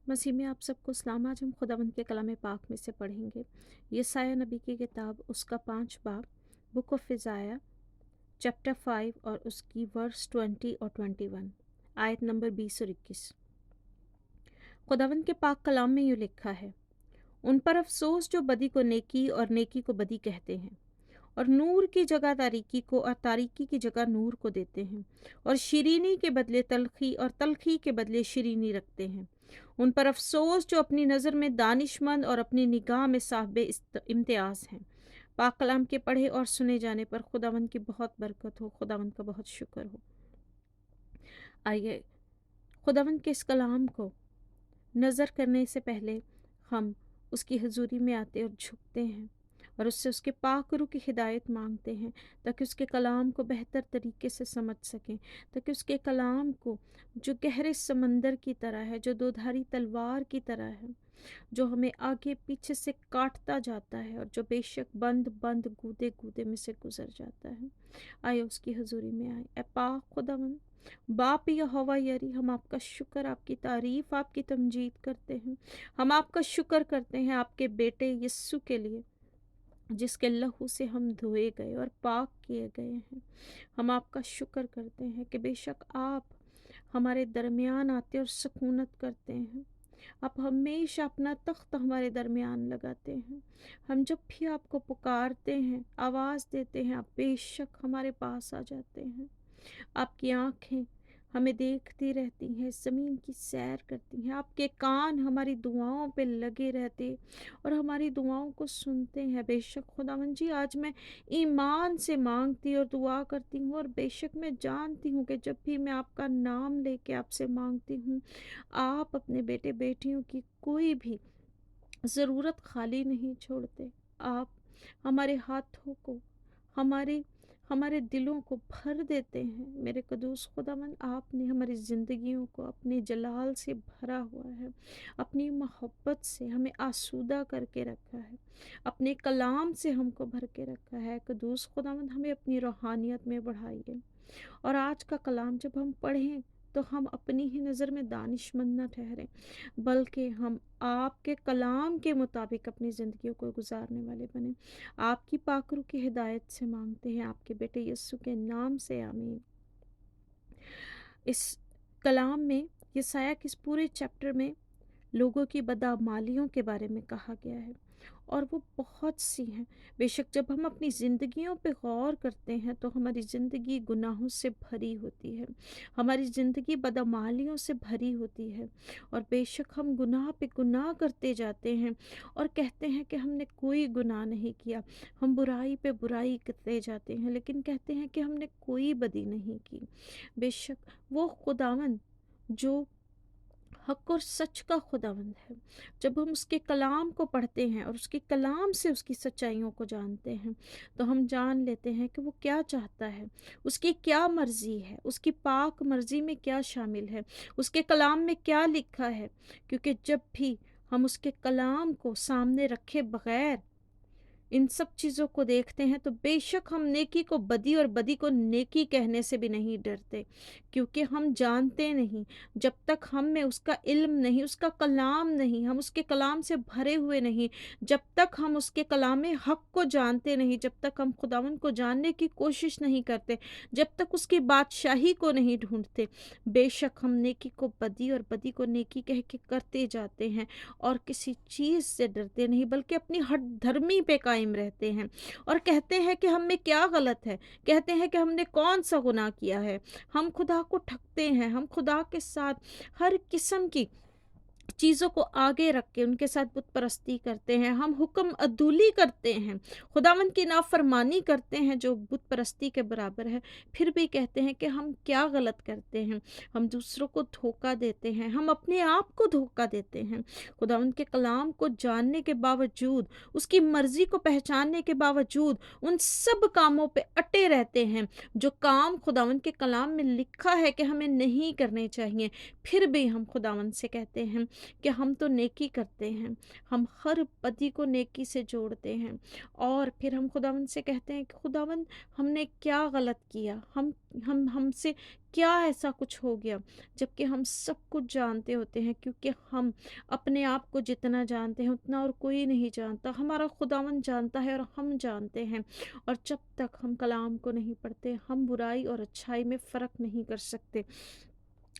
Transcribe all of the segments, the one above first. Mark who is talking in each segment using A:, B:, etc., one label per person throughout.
A: मसीह में आप सबको सलाम। आज हम खुदावंद के कलाम पाक में से पढ़ेंगे यशायाह नबी की किताब उसका 5 बाब, बुक ऑफ इज़ाया चैप्टर 5 और उसकी वर्स 20 और 21, आयत नंबर 20 और 21। खुदावंद के पाक कलाम में यूँ लिखा है, उन पर अफसोस जो बदी को नेकी और नेकी को बदी कहते हैं, और नूर की जगह तारीकी को और तारीकी की जगह नूर को देते हैं, और शिरीनी के बदले तलखी और तलखी के बदले शिरीनी रखते हैं। उन पर अफसोस जो अपनी नज़र में दानिशमंद और अपनी निगाह में साहिब इम्तियाज़ हैं। पाक कलाम के पढ़े और सुने जाने पर खुदावंद की बहुत बरकत हो, खुदावंद का बहुत शुक्र हो। आइए खुदावंद के इस कलाम को नज़र करने से पहले हम उसकी हजूरी में आते और झुकते हैं और उससे उसके पाक रूह की हिदायत मांगते हैं, ताकि उसके कलाम को बेहतर तरीके से समझ सकें, ताकि उसके कलाम को जो गहरे समंदर की तरह है, जो दोधारी तलवार की तरह है, जो हमें आगे पीछे से काटता जाता है और जो बेशक बंद बंद गूदे गूदे में से गुजर जाता है। आए उसकी हजूरी में आए। ए पाक खुदावन बाप यहोवा यरी, हम आपका शुक्र, आपकी तारीफ, आपकी तमजीद करते हैं। हम आपका शुक्र करते हैं आपके बेटे यस्सु के लिए, जिसके लहू से हम धोए गए और पाक किए गए हैं। हम आपका शुक्र करते हैं कि बेशक आप हमारे दरमियान आते और सकूनत करते हैं। आप हमेशा अपना तख्त हमारे दरमियान लगाते हैं। हम जब भी आपको पुकारते हैं, आवाज़ देते हैं, आप बेशक हमारे पास आ जाते हैं। आपकी आँखें हमें देखती रहती हैं, ज़मीन की सैर करती हैं। आपके कान हमारी दुआओं पे लगे रहते और हमारी दुआओं को सुनते हैं। बेशक खुदावंद जी, आज मैं ईमान से मांगती और दुआ करती हूँ, और बेशक मैं जानती हूँ कि जब भी मैं आपका नाम लेके आपसे मांगती हूँ, आप अपने बेटे बेटियों की कोई भी ज़रूरत खाली नहीं छोड़ते। आप हमारे हाथों को, हमारे हमारे दिलों को भर देते हैं। मेरे कदूस खुदावन, आपने हमारी ज़िंदगियों को अपने जलाल से भरा हुआ है, अपनी मोहब्बत से हमें आसूदा करके रखा है, अपने कलाम से हमको भर के रखा है। कदूस खुदावन, हमें अपनी रूहानियत में बढ़ाइए, और आज का कलाम जब हम पढ़ें तो हम अपनी ही नज़र में दानिशमंद न ठहरें, बल्कि हम आपके कलाम के मुताबिक अपनी ज़िंदगियों को गुजारने वाले बने। आपकी पाकरू की हिदायत से मांगते हैं, आपके बेटे यस्सु के नाम से, आमीन। इस कलाम में, यशायाह के इस पूरे चैप्टर में लोगों की बदअमालियों के बारे में कहा गया है, और वो बहुत सी हैं। बेशक जब हम अपनी ज़िंदगियों पे गौर करते हैं तो हमारी ज़िंदगी गुनाहों से भरी होती है, हमारी ज़िंदगी बदअमालियों से भरी होती है, और बेशक हम गुनाह पे गुनाह करते जाते हैं और कहते हैं कि हमने कोई गुनाह नहीं किया। हम बुराई पे बुराई करते जाते हैं, लेकिन कहते हैं कि हमने कोई बदी नहीं की। बेशक वो खुदावंद जो हक और सच का खुदावंद है, जब हम उसके कलाम को पढ़ते हैं और उसके कलाम से उसकी सच्चाइयों को जानते हैं, तो हम जान लेते हैं कि वो क्या चाहता है, उसकी क्या मर्ज़ी है, उसकी पाक मर्ज़ी में क्या शामिल है, उसके कलाम में क्या लिखा है। क्योंकि जब भी हम उसके कलाम को सामने रखे बगैर इन सब चीज़ों को देखते हैं, तो बेशक हम नेकी को बदी और बदी को नेकी कहने से भी नहीं डरते, क्योंकि हम जानते नहीं, जब तक हम में उसका इल्म नहीं, उसका कलाम नहीं, हम उसके कलाम से भरे हुए नहीं, जब तक हम उसके कलाम हक को जानते नहीं, जब तक हम खुदावन को जानने की कोशिश नहीं करते, जब तक उसकी बादशाही को नहीं ढूंढते, बेशक हम नेकी को बदी और बदी को नेकी कह के करते जाते हैं और किसी चीज़ से डरते नहीं, बल्कि अपनी हठ धर्मी पे कायम रहते हैं और कहते हैं कि हम में क्या गलत है, कहते हैं कि हमने कौन सा गुनाह किया है। हम खुदा को ठगते हैं, हम खुदा के साथ हर किस्म की चीज़ों को आगे रख के उनके साथ बुत परस्ती करते हैं, हम हुक्म अदूली करते हैं, खुदावंद की नाफरमानी करते हैं जो बुत परस्ती के बराबर है। फिर भी कहते हैं कि हम क्या गलत करते हैं, हम दूसरों को धोखा देते हैं, हम अपने आप को धोखा देते हैं। खुदावंद के कलाम को जानने के बावजूद, उसकी मर्ज़ी को पहचानने के बावजूद उन सब कामों पे अटे रहते हैं जो काम खुदावंद के कलाम में लिखा है कि हमें नहीं करने चाहिए। फिर भी हम खुदावंद से कहते हैं کہ ہم تو نیکی کرتے ہیں، ہم ہر بدی کو نیکی سے جوڑتے ہیں، اور پھر ہم خداوند سے کہتے ہیں کہ خداوند ہم نے کیا غلط کیا، ہم سے کیا ایسا کچھ ہو گیا، جبکہ ہم سب کچھ جانتے ہوتے ہیں، کیونکہ ہم اپنے آپ کو جتنا جانتے ہیں اتنا اور کوئی نہیں جانتا، ہمارا خداوند جانتا ہے اور ہم جانتے ہیں، اور جب تک ہم کلام کو نہیں پڑھتے ہم برائی اور اچھائی میں فرق نہیں کر سکتے،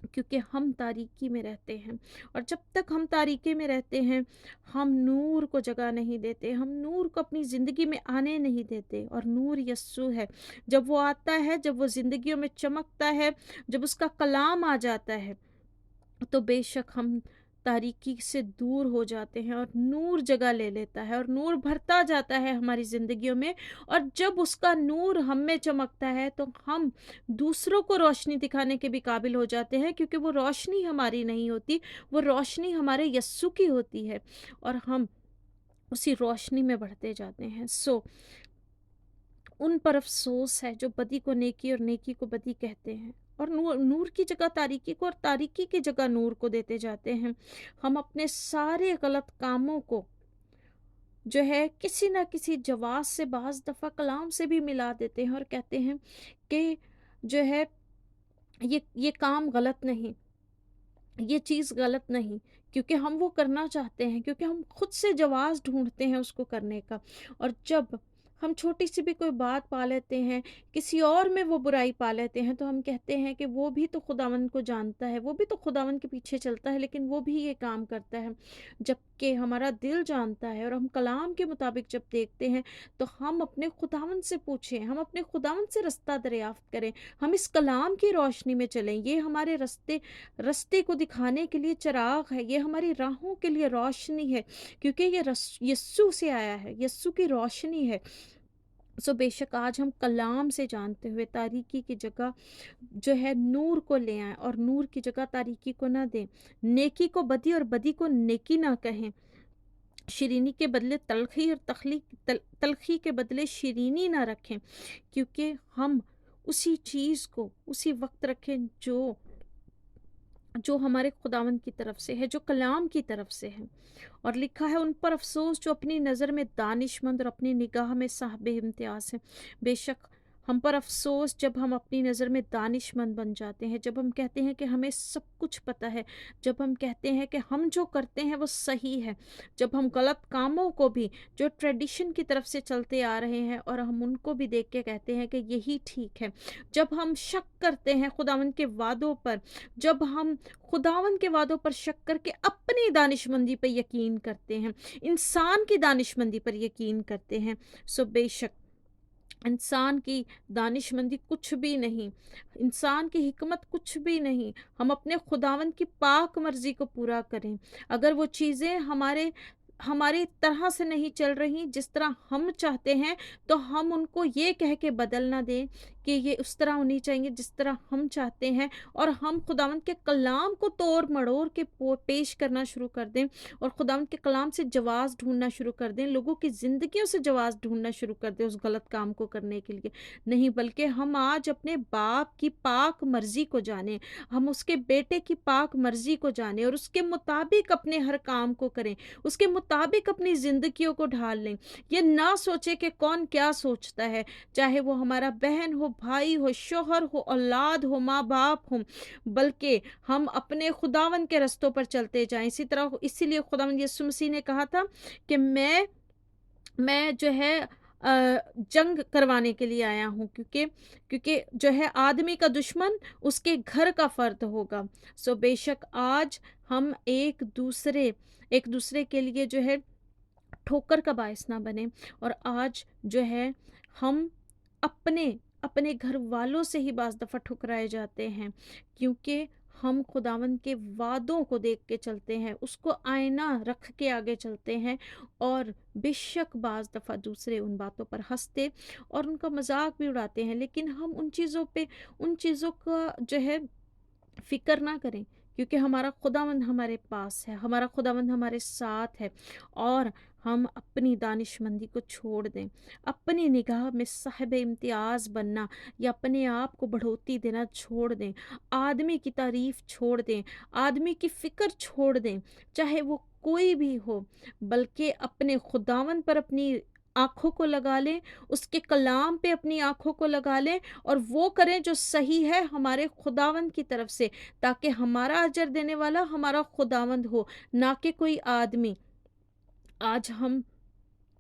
A: کیونکہ ہم تاریکی میں رہتے ہیں، اور جب تک ہم تاریکی میں رہتے ہیں ہم نور کو جگہ نہیں دیتے، ہم نور کو اپنی زندگی میں آنے نہیں دیتے، اور نور یسوع ہے، جب وہ آتا ہے، جب وہ زندگیوں میں چمکتا ہے، جب اس کا کلام آ جاتا ہے، تو بے شک ہم تاریکی سے دور ہو جاتے ہیں اور نور جگہ لے لیتا ہے، اور نور بھرتا جاتا ہے ہماری زندگیوں میں، اور جب اس کا نور ہم میں چمکتا ہے تو ہم دوسروں کو روشنی دکھانے کے بھی قابل ہو جاتے ہیں، کیونکہ وہ روشنی ہماری نہیں ہوتی، وہ روشنی ہمارے یسوع کی ہوتی ہے، اور ہم اسی روشنی میں بڑھتے جاتے ہیں۔ ان پر افسوس ہے جو بدی کو نیکی اور نیکی کو بدی کہتے ہیں، اور نور کی جگہ تاریکی کو اور تاریکی کی جگہ نور کو دیتے جاتے ہیں۔ ہم اپنے سارے غلط کاموں کو جو ہے کسی نہ کسی جواز سے، بعض دفعہ کلام سے بھی ملا دیتے ہیں، اور کہتے ہیں کہ جو ہے یہ کام غلط نہیں، یہ چیز غلط نہیں، کیونکہ ہم وہ کرنا چاہتے ہیں، کیونکہ ہم خود سے جواز ڈھونڈتے ہیں اس کو کرنے کا، اور جب ہم چھوٹی سی بھی کوئی بات پا لیتے ہیں، کسی اور میں وہ برائی پا لیتے ہیں، تو ہم کہتے ہیں کہ وہ بھی تو خداوند کو جانتا ہے، وہ بھی تو خداوند کے پیچھے چلتا ہے، لیکن وہ بھی یہ کام کرتا ہے، جبکہ ہمارا دل جانتا ہے، اور ہم کلام کے مطابق جب دیکھتے ہیں تو ہم اپنے خداوند سے پوچھیں، ہم اپنے خداوند سے رستہ دریافت کریں، ہم اس کلام کی روشنی میں چلیں، یہ ہمارے رستے کو دکھانے کے لیے چراغ ہے، یہ ہماری راہوں کے لیے روشنی ہے، کیونکہ یہ یسوع سے آیا ہے، یسوع کی روشنی ہے۔ بے شک آج ہم کلام سے جانتے ہوئے تاریکی کی جگہ جو ہے نور کو لے آئیں، اور نور کی جگہ تاریکی کو نہ دیں، نیکی کو بدی اور بدی کو نیکی نہ کہیں، شیرینی کے بدلے تلخی اور تلخی کے بدلے شیرینی نہ رکھیں، کیونکہ ہم اسی چیز کو اسی وقت رکھیں جو ہمارے خداوند کی طرف سے ہے، جو کلام کی طرف سے ہے، اور لکھا ہے ان پر افسوس جو اپنی نظر میں دانش مند اور اپنی نگاہ میں صاحب امتیاز ہیں۔ بے شک ہم پر افسوس جب ہم اپنی نظر میں دانش مند بن جاتے ہیں، جب ہم کہتے ہیں کہ ہمیں سب کچھ پتہ ہے، جب ہم کہتے ہیں کہ ہم جو کرتے ہیں وہ صحیح ہے، جب ہم غلط کاموں کو بھی جو ٹریڈیشن کی طرف سے چلتے آ رہے ہیں اور ہم ان کو بھی دیکھ کے کہتے ہیں کہ یہی ٹھیک ہے، جب ہم شک کرتے ہیں خداوند کے وعدوں پر، جب ہم خداوند کے وعدوں پر شک کر کے اپنی دانشمندی پر یقین کرتے ہیں، انسان کی دانشمندی پر یقین کرتے ہیں، بے شک انسان کی دانشمندی کچھ بھی نہیں، انسان کی حکمت کچھ بھی نہیں، ہم اپنے خداوند کی پاک مرضی کو پورا کریں، اگر وہ چیزیں ہماری طرح سے نہیں چل رہی جس طرح ہم چاہتے ہیں، تو ہم ان کو یہ کہہ کے بدل نہ دیں کہ یہ اس طرح ہونی چاہیے جس طرح ہم چاہتے ہیں، اور ہم خداوند کے کلام کو توڑ مڑوڑ کے پیش کرنا شروع کر دیں، اور خداوند کے کلام سے جواز ڈھونڈنا شروع کر دیں، لوگوں کی زندگیوں سے جواز ڈھونڈنا شروع کر دیں اس غلط کام کو کرنے کے لیے، نہیں، بلکہ ہم آج اپنے باپ کی پاک مرضی کو جانیں، ہم اس کے بیٹے کی پاک مرضی کو جانیں، اور اس کے مطابق اپنے ہر کام کو کریں، اس کے مطابق اپنی زندگیوں کو ڈھال لیں، یہ نہ سوچے کہ کون کیا سوچتا ہے، چاہے وہ ہمارا بہن ہو، بھائی ہو، شوہر ہو، اولاد ہو، ماں باپ ہو، بلکہ ہم اپنے خداوند کے رستوں پر چلتے جائیں، اسی لیے خداوند یسوع مسیح نے کہا تھا کہ میں جو ہے جنگ کروانے کے لیے آیا ہوں، کیونکہ جو ہے آدمی کا دشمن اس کے گھر کا فرد ہوگا، بے شک آج ہم ایک دوسرے کے لیے جو ہے ٹھوکر کا باعث نہ بنے، اور آج جو ہے ہم اپنے گھر والوں سے ہی بعض دفعہ ٹھکرائے جاتے ہیں، کیونکہ ہم خداوند کے وعدوں کو دیکھ کے چلتے ہیں، اس کو آئینہ رکھ کے آگے چلتے ہیں، اور بے شک بعض دفعہ دوسرے ان باتوں پر ہنستے اور ان کا مذاق بھی اڑاتے ہیں، لیکن ہم ان چیزوں کا جو ہے فکر نہ کریں، क्योंकि हमारा खुदावंद हमारे पास है, हमारा खुदावंद हमारे साथ है। और हम अपनी दानिशमंदी को छोड़ दें, अपनी निगाह में साहिब इम्तियाज़ बनना या अपने आप को बढ़ोतरी देना छोड़ दें, आदमी की तारीफ छोड़ दें, आदमी की फ़िक्र छोड़ दें, चाहे वो कोई भी हो, बल्कि अपने खुदावंद पर अपनी आँखों को लगा लें, उसके कलाम पे अपनी आँखों को लगा लें और वो करें जो सही है हमारे खुदावंद की तरफ से, ताकि हमारा अजर देने वाला हमारा खुदावंद हो, ना कि कोई आदमी। आज हम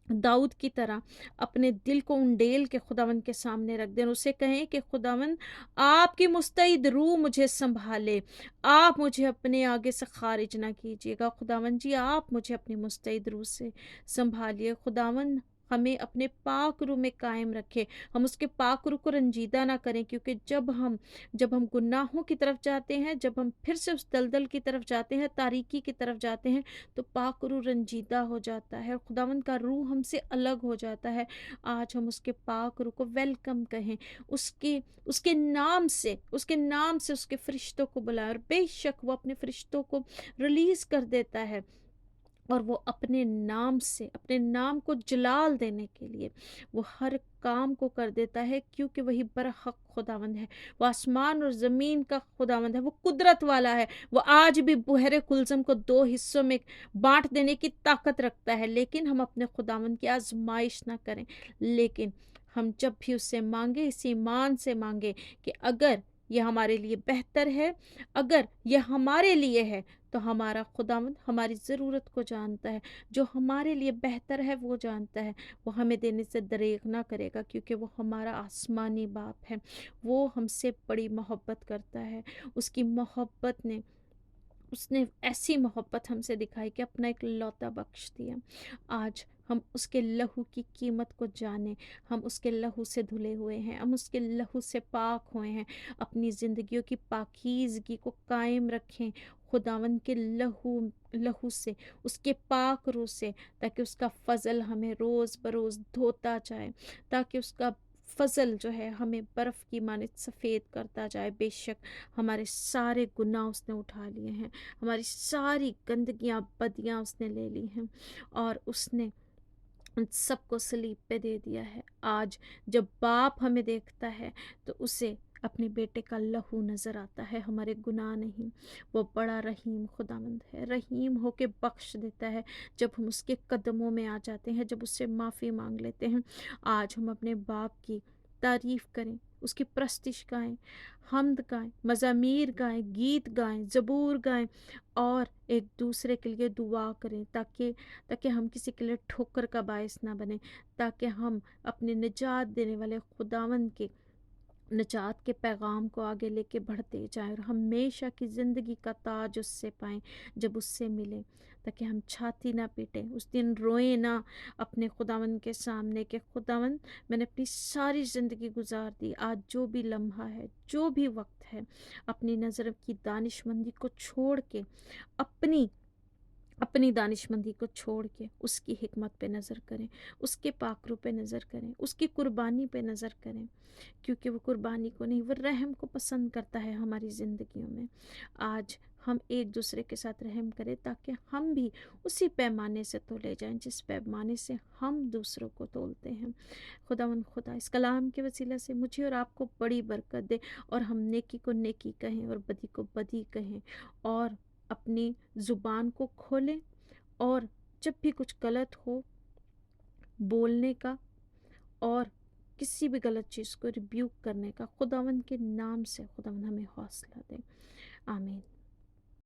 A: दाऊद की तरह अपने दिल को उंडेल के खुदावंद के सामने रख दें और उसे कहें कि खुदावंद, आपकी मुस्तैद रूह मुझे संभाले, आप मुझे अपने आगे से खारिज ना कीजिएगा। खुदावंद जी, आप मुझे अपनी मुस्तैद रूह से संभालिए। खुदावंद हमें अपने पाक रूह में कायम रखे, हम उसके पाक रूह को रंजीदा ना करें, क्योंकि जब हम गुनाहों की तरफ जाते हैं, जब हम फिर से उस दलदल की तरफ जाते हैं, तारीकी की तरफ जाते हैं, तो पाक रूह रंजीदा हो जाता है, खुदावंद का रूह हमसे अलग हो जाता है। आज हम उसके पाक रूह को वेलकम कहें, उसके उसके नाम से उसके फरिश्तों को बुलाएं, और बेशक वो अपने फरिश्तों को रिलीज कर देता है, और वो अपने नाम को जलाल देने के लिए वो हर काम को कर देता है, क्योंकि वही बरहक खुदावंद है। वो आसमान और ज़मीन का खुदावंद है, वो कुदरत वाला है। वो आज भी बहरे कुलज़म को दो हिस्सों में बांट देने की ताकत रखता है। लेकिन हम अपने खुदावंद की आजमाइश ना करें, लेकिन हम जब भी उससे मांगे, इस ईमान से मांगे कि अगर यह हमारे लिए बेहतर है, अगर यह हमारे लिए है, तो हमारा खुदावंद हमारी ज़रूरत को जानता है, जो हमारे लिए बेहतर है वो जानता है। वो हमें देने से दरेग ना करेगा, क्योंकि वो हमारा आसमानी बाप है। वो हमसे बड़ी मोहब्बत करता है। उसकी मोहब्बत ने उसने ऐसी मोहब्बत हमसे दिखाई कि अपना एक लौता बख्श दिया। आज हम उसके लहू की कीमत को जानें, हम उसके लहू से धुले हुए हैं, हम उसके लहू से पाक हुए हैं। अपनी ज़िंदगियों की पाकीज़गी को कायम रखें खुदावंद के लहू लहू से, उसके पाक रूह से, ताकि उसका फ़ज़ल हमें रोज़ बरोज़ धोता जाए, ताकि उसका फ़ज़ल जो है हमें बर्फ़ की मानित सफ़ेद करता जाए। बेशक हमारे सारे गुनाह उसने उठा लिए हैं, हमारी सारी गंदगियाँ बदियाँ उसने ले ली हैं, और उसने उन सबको सलीब पे दे दिया है। आज जब बाप हमें देखता है, तो उसे अपने बेटे का लहू नज़र आता है, हमारे गुनाह नहीं। वो बड़ा रहीम खुदावंद है, रहीम होके बख्श देता है जब हम उसके कदमों में आ जाते हैं, जब उससे माफ़ी मांग लेते हैं। आज हम अपने बाप की तारीफ़ करें, उसकी प्रस्तिश गाएं, हम्द गाएं, मज़ामीर गाएं, गीत गाएं, ज़बूर गाएं, और एक दूसरे के लिए दुआ करें, ताकि ताकि हम किसी के लिए ठोकर का बायस ना बने, ताकि हम अपने निजात देने वाले खुदावंद के निजात के पैगाम को आगे लेके बढ़ते जाएं, और हमेशा की ज़िंदगी का ताज उससे पाएं जब उससे मिलें, ताकि हम छाती ना पीटें, उस दिन रोएं ना अपने खुदावंद के सामने कि खुदावंद, मैंने अपनी सारी ज़िंदगी गुजार दी, आज जो भी लम्हा है, जो भी वक्त है, अपनी नज़र की दानिशमंदी को छोड़ के, अपनी अपनी दानिशमंदी को छोड़ के उसकी हिकमत पे नज़र करें, उसके पाकरू पे नज़र करें, उसकी कुर्बानी पे नज़र करें, क्योंकि वो कुर्बानी को नहीं, वो रहम को पसंद करता है हमारी ज़िंदगियों में। आज हम एक दूसरे के साथ रहम करें, ताकि हम भी उसी पैमाने से तोले जाएं जिस पैमाने से हम दूसरों को तोलते हैं। खुदा इस कलाम के वसीला से मुझे और आपको बड़ी बरकत दे, और हम नेकी को नेकी कहें और बदी को बदी कहें, और अपनी ज़ुबान को खोलें, और जब भी कुछ गलत हो बोलने का, और किसी भी गलत चीज़ को रिब्यूक करने का, खुदावंद के नाम से खुदावंद हमें हौसला दे। आमीन।